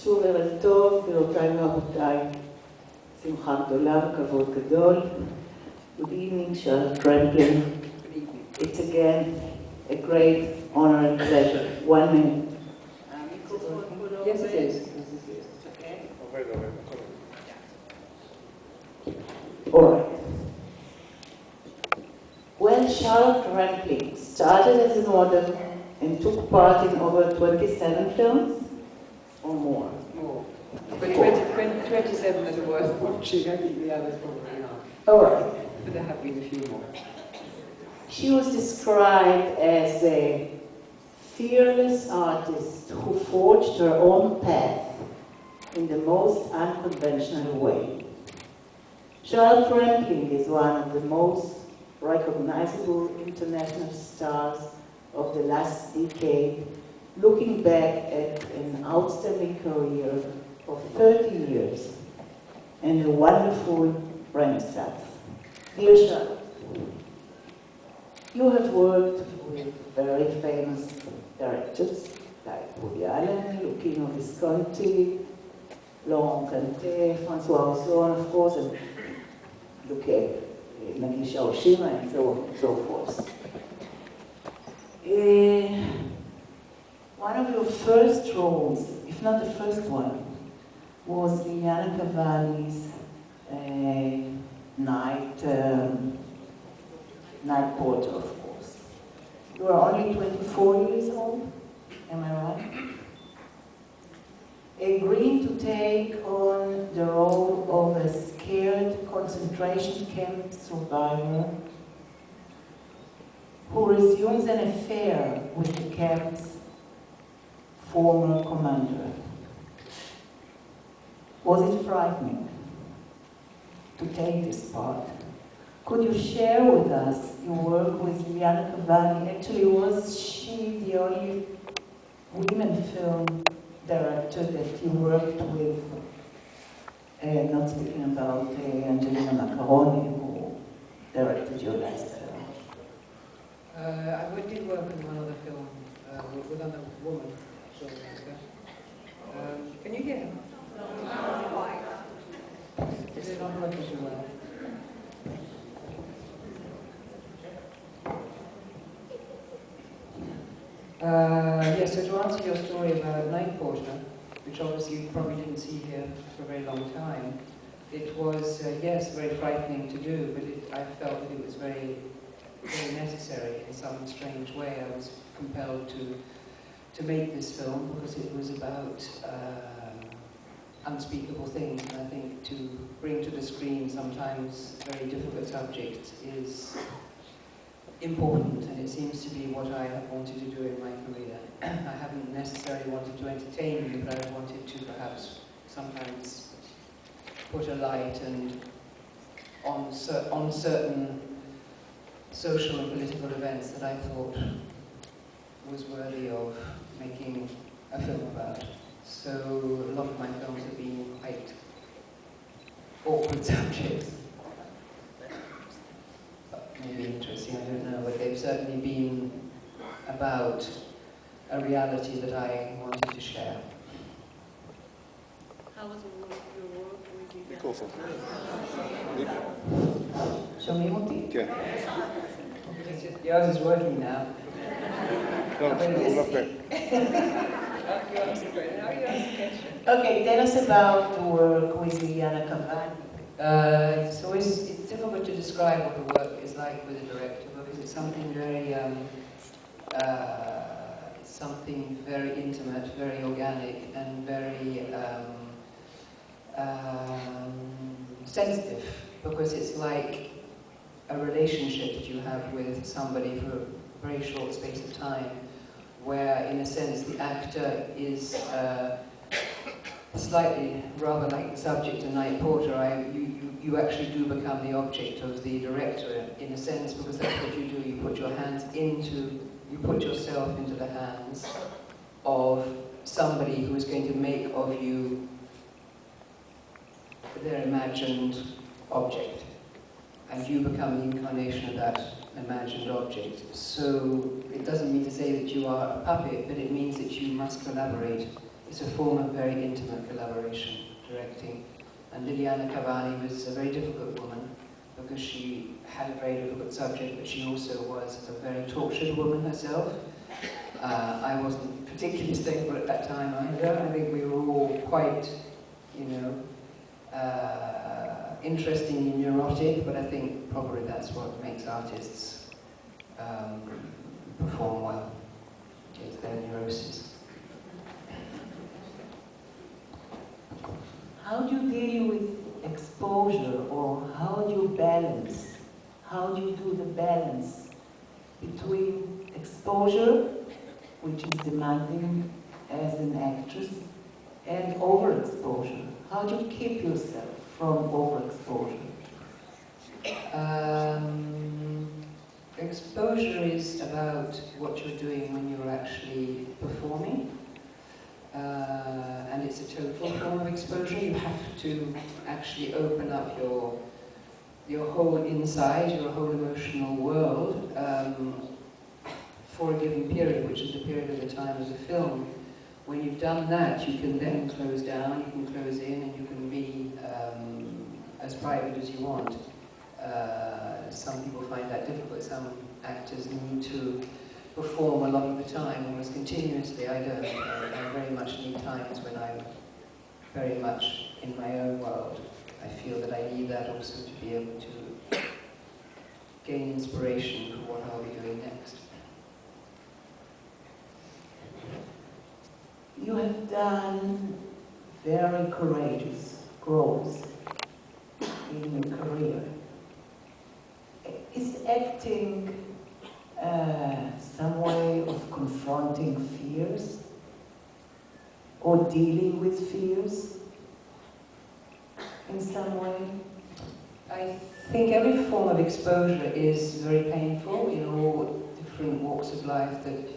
שוב ערב טוב, גבירותיי ורבותיי, שמחה גדולה וכבוד גדול. Good evening, Charlotte Rampling. It's again a great honor and pleasure. 1 minute. Yes, it is. Okay. All right. When Charlotte Rampling started as a model and took part in over 27 films, or more? More. But 27 that are worth watching. I think the others probably aren't. All right. But there have been a few more. She was described as a fearless artist who forged her own path in the most unconventional way. Charlotte Rampling is one of the most recognizable international stars of the last decade, looking back at an outstanding career of 30 years and a wonderful renaissance. Dear Charlotte, you have worked with very famous directors like Woody Allen, Luchino Visconti, Laurent Cantet, François Ozon, of course, and look at Nagisha Oshima and so on and so forth. One of your first roles, if not the first one, was Liliana Cavalli's night porter, of course. You are only 24 years old, am I right? Agreeing to take on the role of a scared concentration camp survivor who resumes an affair with the camp's former commander. Was it frightening to take this part? Could you share with us your work with Liliana Cavalli? Actually, was she the only women film director that you worked with? Not speaking about Angelina Macaroni, who directed your last film. I did work on one other film with another woman. Can you hear? Not quite. Is it not working too well? Yes, so to answer your story about Night Porter, which obviously you probably didn't see here for a very long time, it was, yes, very frightening to do, but I felt that it was very, very necessary in some strange way. I was compelled to make this film because it was about unspeakable things, and I think to bring to the screen sometimes very difficult subjects is important, and it seems to be what I have wanted to do in my career. I haven't necessarily wanted to entertain you, but I wanted to perhaps sometimes put a light and on certain social and political events that I thought was worthy of making a film about. So a lot of my films have been quite awkward subjects. Maybe interesting, I don't know, but they've certainly been about a reality that I wanted to share. How was your work with you? מיקרופון. שומעים אותי? כן. Yours is working now. לא, הוא לא פה. Okay, tell us about the work with Liliana Cavalli. It's difficult to describe what the work is like with a director because it's something very intimate, very organic, and very sensitive, because it's like a relationship that you have with somebody for a very short space of time, where in a sense the actor is slightly rather like the subject in Night Porter. You actually do become the object of the director in a sense, because that's what you do. You put yourself into the hands of somebody who is going to make of you their imagined object, and you become the incarnation of that imagined object. So it doesn't mean to say that you are a puppet, but it means that you must collaborate it's a form of very intimate collaboration, directing. And Liliana Cavani was a very difficult woman because she had a very difficult subject, but she also was a very tortured woman herself. I wasn't particularly stable at that time either. I think we were all quite, you know, interesting and neurotic, but I think probably that's what makes artists perform well. It's their neurosis. How do you deal with exposure, or how do you balance? How do you do the balance between exposure, which is demanding as an actress, and overexposure? How do you keep yourself from overexposure? Exposure is about what you're doing when you're actually performing. And it's a total form of exposure. You have to actually open up your whole inside, your whole emotional world for a given period, which is the period of the time of the film. When you've done that, you can then close down, you can close in, and you can be as private as you want. Some people find that difficult. Some actors need to perform a lot of the time, almost continuously. I don't. I very much need times when I'm very much in my own world. I feel that I need that also to be able to gain inspiration for what I'll be doing next. You have done very courageous growth in your career. Is acting some way of confronting fears or dealing with fears in some way? I think every form of exposure is very painful in all different walks of life that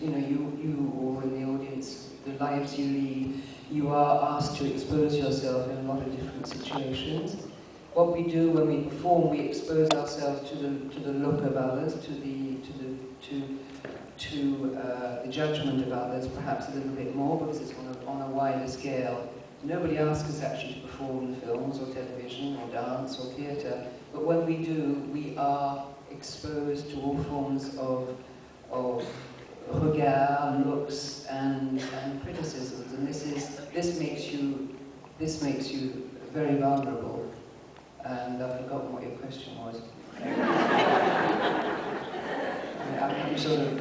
you know, you or in the audience, the lives you lead, you are asked to expose yourself in a lot of different situations. What we do when we perform, we expose ourselves to the look of others, to the judgment of others, perhaps a little bit more because it's on a wider scale. Nobody asks us actually to perform in films or television or dance or theatre, but when we do, we are exposed to all forms of regard, looks, and criticisms, and this makes you very vulnerable. And I've forgotten what your question was. I'm sort of,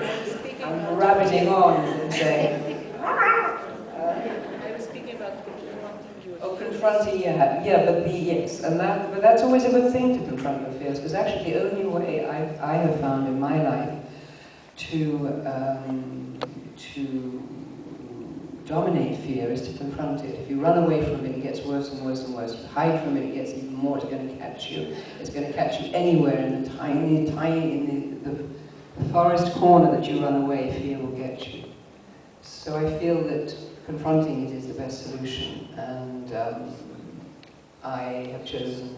I'm rabbiting on and saying. I was speaking about confronting your Oh, confronting, yeah, but that's always a good thing to confront your fears, because actually the only way I have found in my life to dominate fear is to confront it. If you run away from it, it gets worse and worse and worse. If you hide from it, it gets even more. It's going to catch you. It's going to catch you anywhere in the the forest corner that you run away, fear will get you. So I feel that confronting it is the best solution, and I have chosen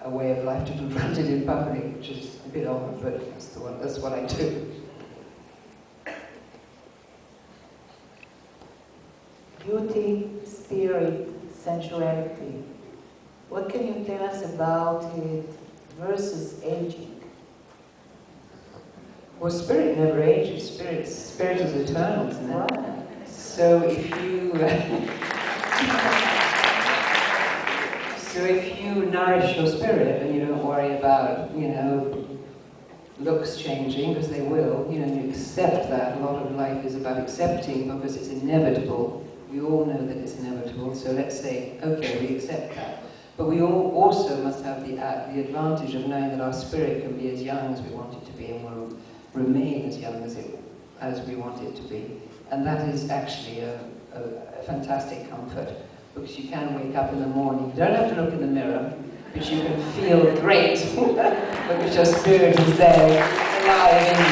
a way of life to confront it in public, which is a bit odd, but that's what I do. Beauty, spirit, sensuality. What can you tell us about it versus aging? Well, spirit never ages. Spirit is eternal, isn't it? Right. So if you nourish your spirit and you don't worry about, you know, looks changing, because they will, you know, you accept that. A lot of life is about accepting because it's inevitable. We all know that it's inevitable, so let's say, okay, we accept that. But we all also must have the advantage of knowing that our spirit can be as young as we want it to be and will remain as young as we want it to be. And that is actually a fantastic comfort, because you can wake up in the morning. You don't have to look in the mirror, but you can feel great because your spirit is there, alive in you.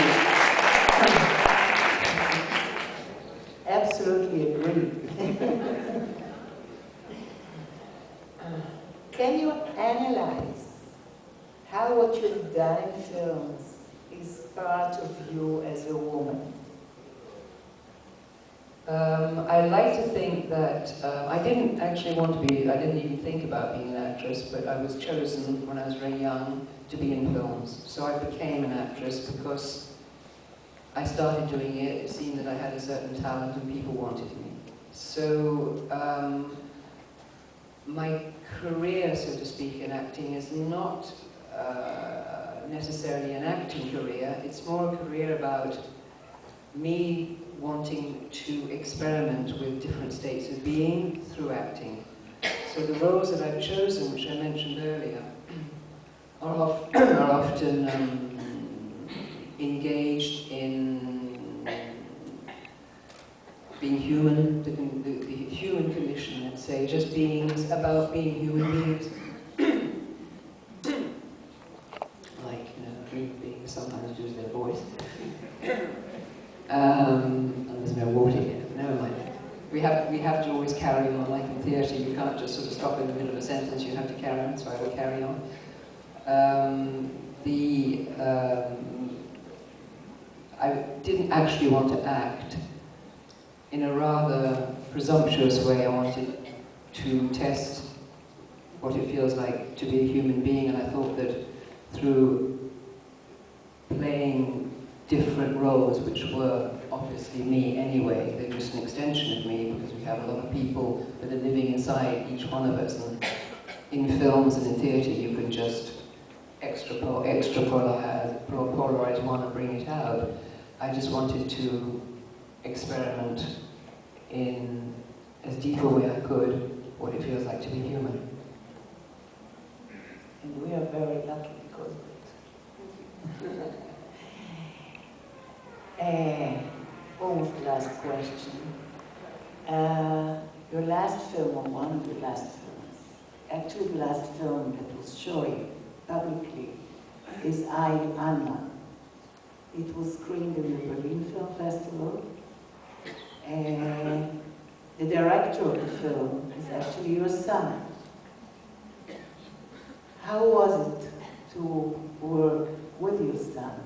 Absolutely agree. Can you analyze how what you've done in films is part of you as a woman? I like to think that I didn't actually want to be, I didn't even think about being an actress, but I was chosen when I was very young to be in films. So I became an actress because I started doing it, it seemed that I had a certain talent and people wanted me. So my career, so to speak, in acting is not necessarily an acting career, it's more a career about me wanting to experiment with different states of being through acting. So the roles that I've chosen, which I mentioned earlier, are often engaged in being human, the human condition, let's say, just being about being human beings. Like, human beings sometimes lose their voice. And there's no water here. Never mind. We have to always carry on, like in theatre. You can't just sort of stop in the middle of a sentence. You have to carry on. So I will carry on. I didn't actually want to act. In a rather presumptuous way, I wanted to test what it feels like to be a human being, and I thought that through playing different roles, which were obviously me anyway, they're just an extension of me, because we have a lot of people that are living inside each one of us, and in films and in theatre you can just polarize one and bring it out. I just wanted to experiment in as deep a way I could what it feels like to be human. And we are very lucky because of it. Almost the last question. Your last film, or one of your last films, actually the last film that was shown publicly, is I, Anna. It was screened in the Berlin Film Festival. And the director of the film is actually your son. How was it to work with your son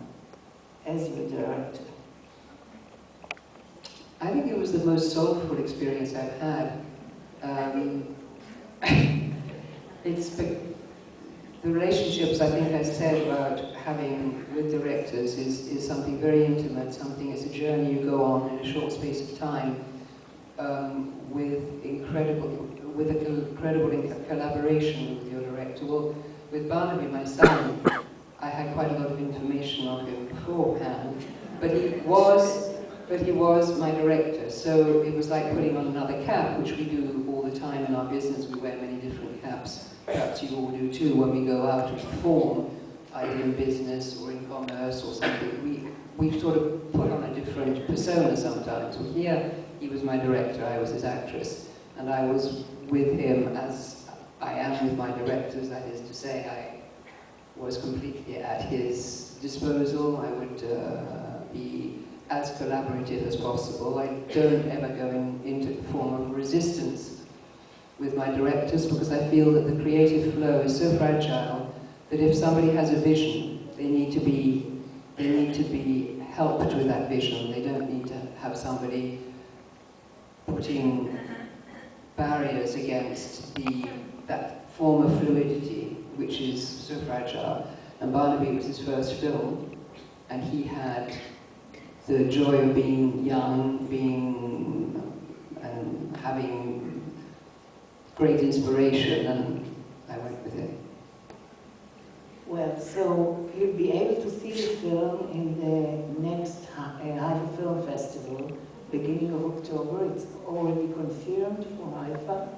as your director? I think it was the most soulful experience I've had. The relationships, I think I said about having with directors is something very intimate, it's a journey you go on in a short space of time with incredible collaboration with your director. Well, with Barnaby, my son, I had quite a lot of information on him beforehand, but he was my director, so it was like putting on another cap, which we do all the time in our business. We wear many different caps. Perhaps you all do too when we go out and perform, either in business or in commerce or something. We sort of put on a different persona sometimes. Well, here, he was my director, I was his actress, and I was with him as I am with my directors, that is to say, I was completely at his disposal. I would be as collaborative as possible. I don't ever go into the form of resistance with my directors, because I feel that the creative flow is so fragile that if somebody has a vision, they need to be helped with that vision. They don't need to have somebody putting barriers against that form of fluidity, which is so fragile. And Barnaby was his first film, and he had the joy of being young, and having great inspiration, and I went with it. Well, so you'll be able to see the film in the next Haifa Film Festival, beginning of October. It's already confirmed for Haifa.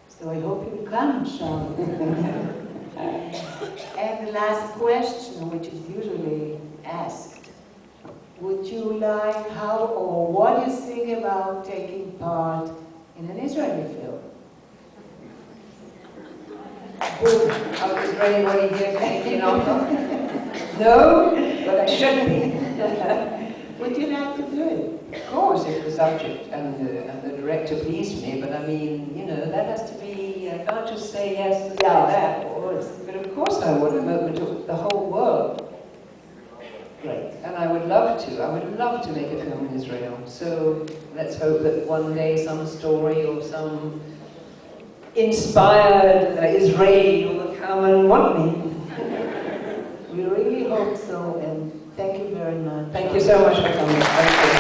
So I hope you'll come, Charlotte. And the last question, which is usually asked, would you like, what do you think about taking part in an Israeli film? Boom. Is there anybody here taking on? No, but I shouldn't be. Would you like to do it? Of course, if the subject and the director pleased me, but I mean, that has to be, I can't just say yes and say that. Of course. But of course I would, I'm open to the whole world. Great. And I would love love to. I would love to make a film in Israel. So let's hope that one day some story or some inspired Israeli will come and want me. We really hope so, and thank you very much. Thank you so much for coming. Thank you.